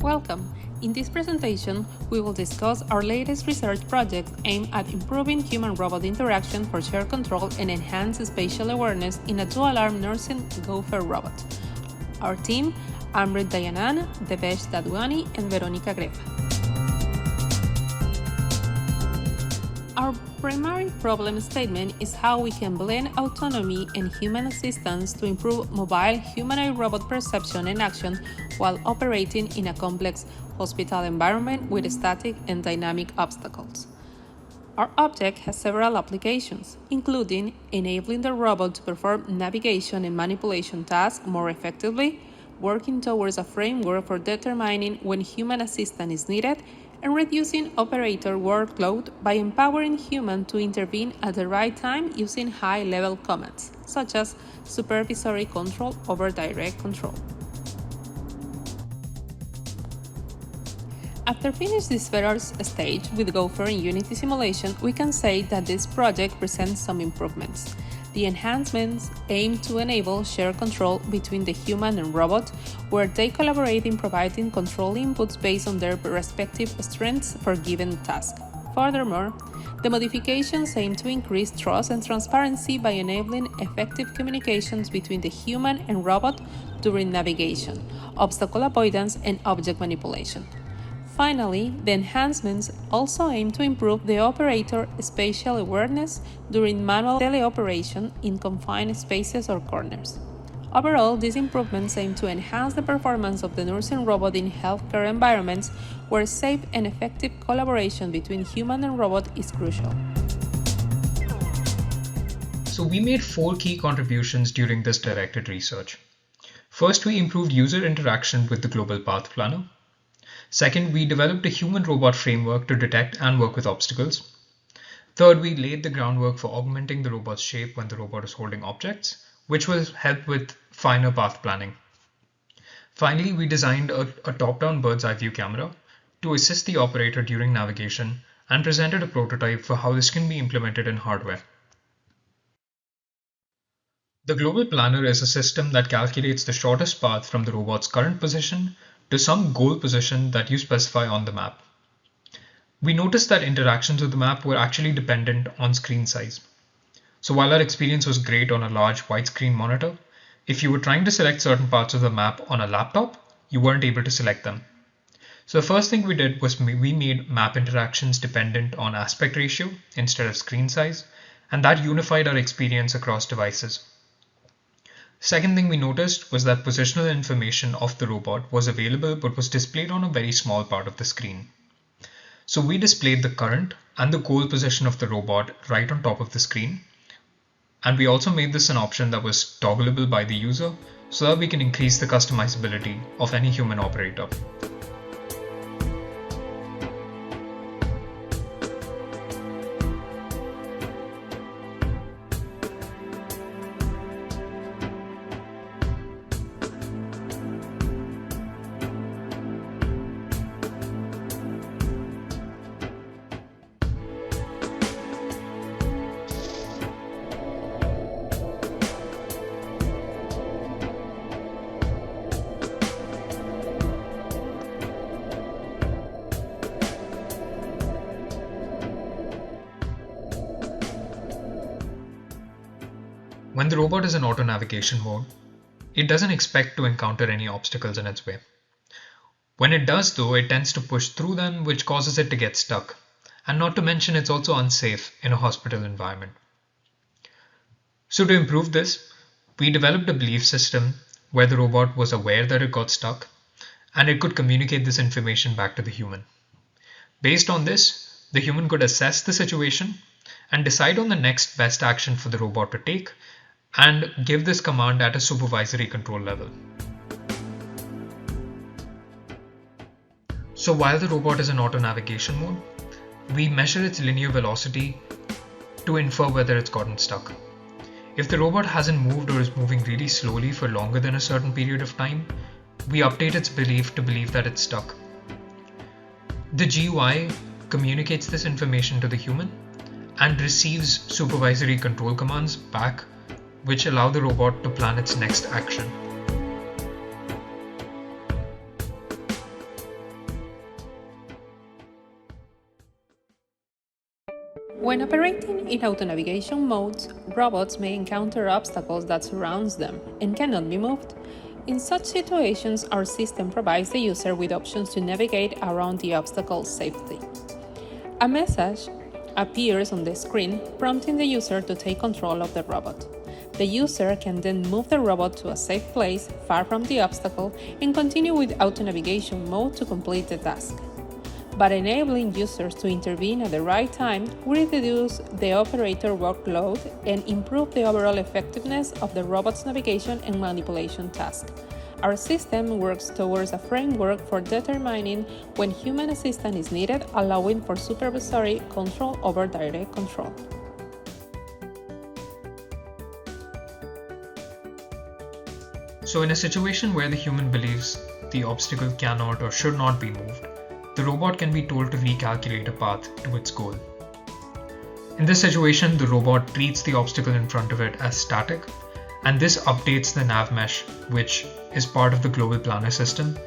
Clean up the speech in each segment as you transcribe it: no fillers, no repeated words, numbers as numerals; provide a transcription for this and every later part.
Welcome! In this presentation, we will discuss our latest research project aimed at improving human-robot interaction for shared control and enhance spatial awareness in a dual-arm nursing Gopher robot. Our team, Amrit, Dayanand, Devesh, Datwani, and Verónica, Grefa. Our primary problem statement is how we can blend autonomy and human assistance to improve mobile humanoid-robot perception and action while operating in a complex hospital environment with static and dynamic obstacles. Our object has several applications, including enabling the robot to perform navigation and manipulation tasks more effectively, working towards a framework for determining when human assistance is needed, and reducing operator workload by empowering humans to intervene at the right time using high-level commands, such as supervisory control over direct control. After finishing this first stage with Gopher in Unity simulation, we can say that this project presents some improvements. The enhancements aim to enable shared control between the human and robot, where they collaborate in providing control inputs based on their respective strengths for given tasks. Furthermore, the modifications aim to increase trust and transparency by enabling effective communications between the human and robot during navigation, obstacle avoidance, and object manipulation. Finally, the enhancements also aim to improve the operator's spatial awareness during manual teleoperation in confined spaces or corners. Overall, these improvements aim to enhance the performance of the nursing robot in healthcare environments where safe and effective collaboration between human and robot is crucial. So we made 4 key contributions during this directed research. First, we improved user interaction with the Global Path Planner. Second, we developed a human-robot framework to detect and work with obstacles. Third, we laid the groundwork for augmenting the robot's shape when the robot is holding objects, which will help with finer path planning. Finally, we designed a top-down bird's-eye view camera to assist the operator during navigation and presented a prototype for how this can be implemented in hardware. The Global Planner is a system that calculates the shortest path from the robot's current position to some goal position that you specify on the map. We noticed that interactions with the map were actually dependent on screen size. So while our experience was great on a large widescreen monitor, if you were trying to select certain parts of the map on a laptop, you weren't able to select them. So the first thing we did was we made map interactions dependent on aspect ratio instead of screen size, and that unified our experience across devices. Second thing we noticed was that positional information of the robot was available but was displayed on a very small part of the screen. So we displayed the current and the goal position of the robot right on top of the screen. And we also made this an option that was toggleable by the user so that we can increase the customizability of any human operator. When the robot is in auto navigation mode, it doesn't expect to encounter any obstacles in its way. When it does though, it tends to push through them, which causes it to get stuck. And not to mention it's also unsafe in a hospital environment. So to improve this, we developed a belief system where the robot was aware that it got stuck and it could communicate this information back to the human. Based on this, the human could assess the situation and decide on the next best action for the robot to take and give this command at a supervisory control level. So while the robot is in auto navigation mode, we measure its linear velocity to infer whether it's gotten stuck. If the robot hasn't moved or is moving really slowly for longer than a certain period of time, we update its belief to believe that it's stuck. The GUI communicates this information to the human and receives supervisory control commands back which allow the robot to plan its next action. When operating in auto-navigation modes, robots may encounter obstacles that surround them and cannot be moved. In such situations, our system provides the user with options to navigate around the obstacles safely. A message appears on the screen, prompting the user to take control of the robot. The user can then move the robot to a safe place far from the obstacle and continue with auto-navigation mode to complete the task. By enabling users to intervene at the right time, we reduce the operator workload and improve the overall effectiveness of the robot's navigation and manipulation task. Our system works towards a framework for determining when human assistance is needed, allowing for supervisory control over direct control. So in a situation where the human believes the obstacle cannot or should not be moved, the robot can be told to recalculate a path to its goal. In this situation, the robot treats the obstacle in front of it as static, and this updates the nav mesh, which is part of the global planner system,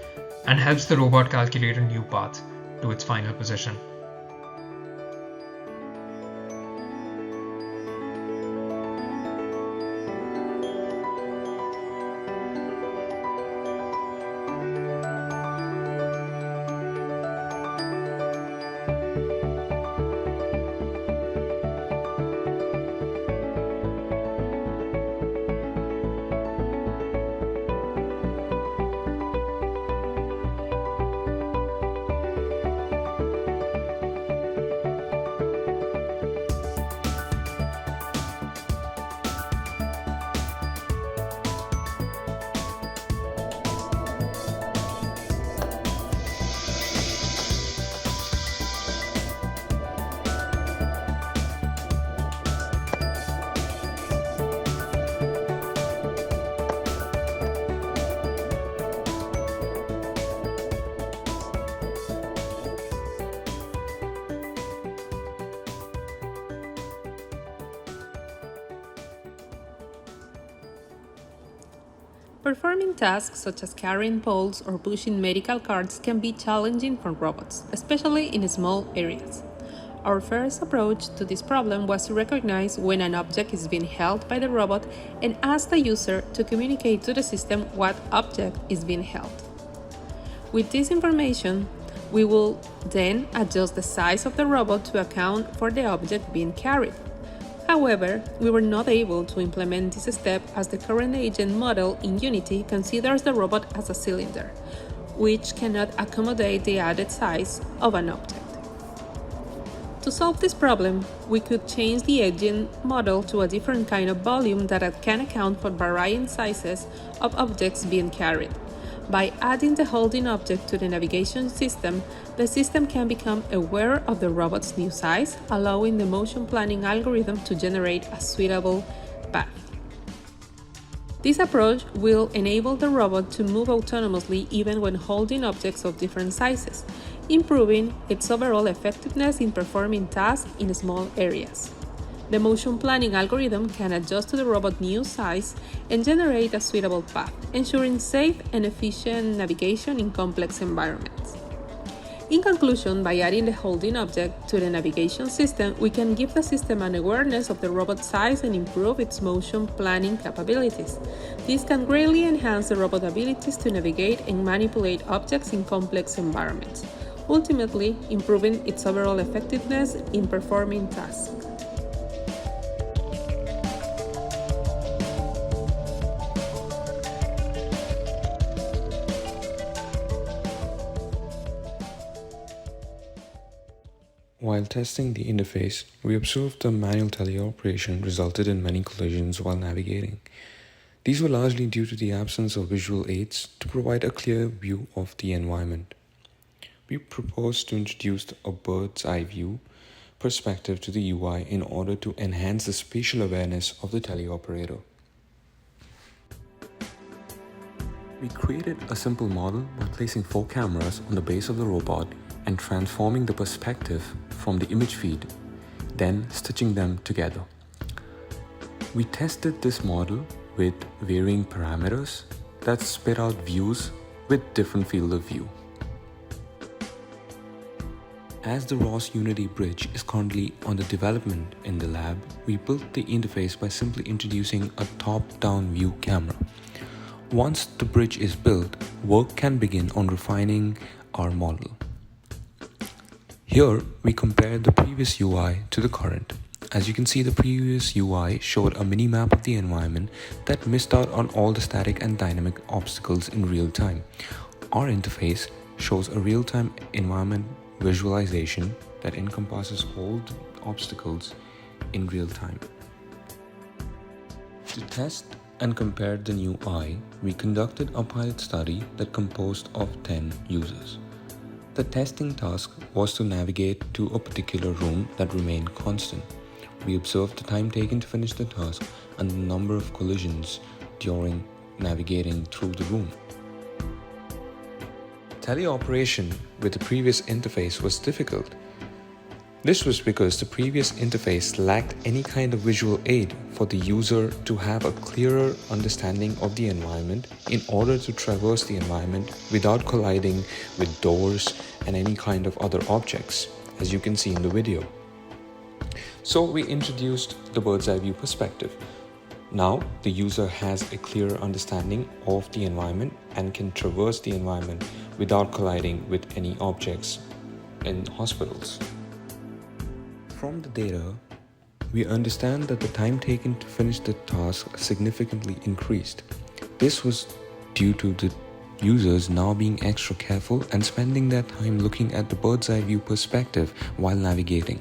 and helps the robot calculate a new path to its final position. Performing tasks such as carrying poles or pushing medical carts can be challenging for robots, especially in small areas. Our first approach to this problem was to recognize when an object is being held by the robot and ask the user to communicate to the system what object is being held. With this information, we will then adjust the size of the robot to account for the object being carried. However, we were not able to implement this step as the current agent model in Unity considers the robot as a cylinder, which cannot accommodate the added size of an object. To solve this problem, we could change the agent model to a different kind of volume that can account for varying sizes of objects being carried. By adding the holding object to the navigation system, the system can become aware of the robot's new size, allowing the motion planning algorithm to generate a suitable path. This approach will enable the robot to move autonomously even when holding objects of different sizes, improving its overall effectiveness in performing tasks in small areas. The motion planning algorithm can adjust to the robot's new size and generate a suitable path, ensuring safe and efficient navigation in complex environments. In conclusion, by adding the holding object to the navigation system, we can give the system an awareness of the robot's size and improve its motion planning capabilities. This can greatly enhance the robot's abilities to navigate and manipulate objects in complex environments, ultimately improving its overall effectiveness in performing tasks. While testing the interface, we observed the manual teleoperation resulted in many collisions while navigating. These were largely due to the absence of visual aids to provide a clear view of the environment. We proposed to introduce a bird's eye view perspective to the UI in order to enhance the spatial awareness of the teleoperator. We created a simple model by placing 4 cameras on the base of the robot and transforming the perspective from the image feed, then stitching them together. We tested this model with varying parameters that spit out views with different field of view. As the ROS Unity bridge is currently under development in the lab, we built the interface by simply introducing a top-down view camera. Once the bridge is built, work can begin on refining our model. Here, we compare the previous UI to the current. As you can see, the previous UI showed a mini-map of the environment that missed out on all the static and dynamic obstacles in real time. Our interface shows a real-time environment visualization that encompasses all the obstacles in real time. To test and compare the new UI, we conducted a pilot study that composed of 10 users. The testing task was to navigate to a particular room that remained constant. We observed the time taken to finish the task and the number of collisions during navigating through the room. Teleoperation with the previous interface was difficult. This was because the previous interface lacked any kind of visual aid for the user to have a clearer understanding of the environment in order to traverse the environment without colliding with doors and any kind of other objects, as you can see in the video. So we introduced the bird's eye view perspective. Now the user has a clearer understanding of the environment and can traverse the environment without colliding with any objects in hospitals. From the data, we understand that the time taken to finish the task significantly increased. This was due to the users now being extra careful and spending their time looking at the bird's eye view perspective while navigating.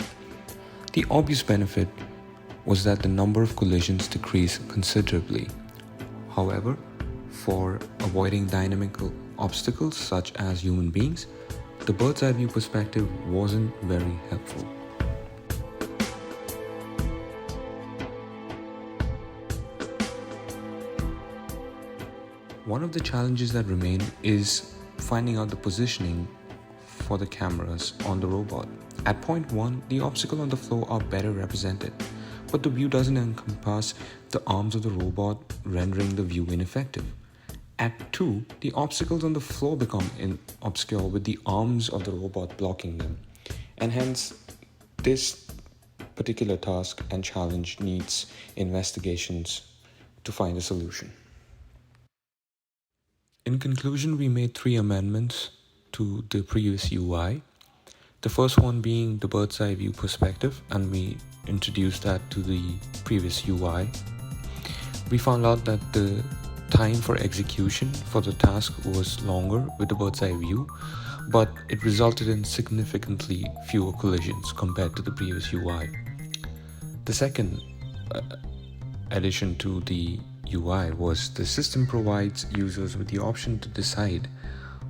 The obvious benefit was that the number of collisions decreased considerably. However, for avoiding dynamic obstacles such as human beings, the bird's eye view perspective wasn't very helpful. One of the challenges that remain is finding out the positioning for the cameras on the robot. At point 1, the obstacles on the floor are better represented, but the view doesn't encompass the arms of the robot, rendering the view ineffective. At 2, the obstacles on the floor become obscure with the arms of the robot blocking them, and hence this particular task and challenge needs investigations to find a solution. In conclusion, we made 3 amendments to the previous UI. The first one being the bird's eye view perspective, and we introduced that to the previous UI. We found out that the time for execution for the task was longer with the bird's eye view, but it resulted in significantly fewer collisions compared to the previous UI. The second addition to the UI was the system provides users with the option to decide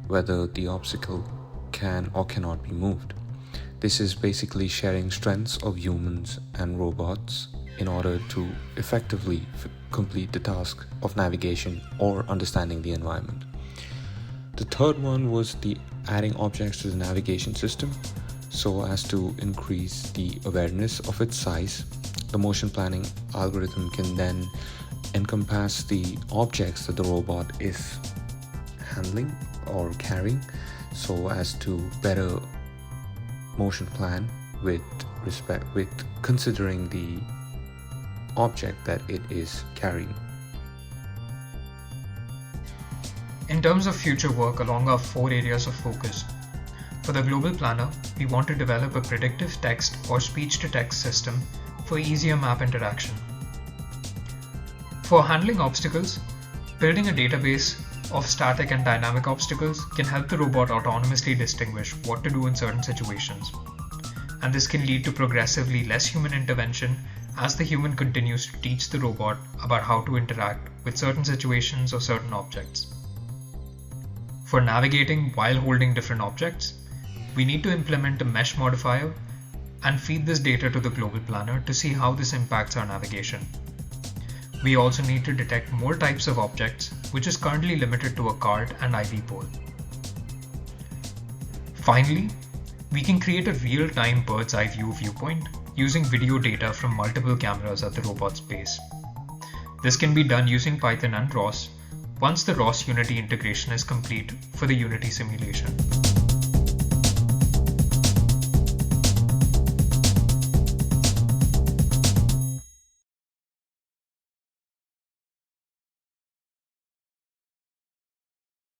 whether the obstacle can or cannot be moved. This is basically sharing strengths of humans and robots in order to effectively complete the task of navigation or understanding the environment. The third one was the adding objects to the navigation system so as to increase the awareness of its size. The motion planning algorithm can then encompass the objects that the robot is handling or carrying so as to better motion plan with considering the object that it is carrying. In terms of future work along our 4 areas of focus, for the global planner, we want to develop a predictive text or speech-to-text system for easier map interaction. For handling obstacles, building a database of static and dynamic obstacles can help the robot autonomously distinguish what to do in certain situations. And this can lead to progressively less human intervention as the human continues to teach the robot about how to interact with certain situations or certain objects. For navigating while holding different objects, we need to implement a mesh modifier and feed this data to the global planner to see how this impacts our navigation. We also need to detect more types of objects, which is currently limited to a cart and IV pole. Finally, we can create a real-time bird's eye view viewpoint using video data from multiple cameras at the robot's base. This can be done using Python and ROS once the ROS Unity integration is complete for the Unity simulation.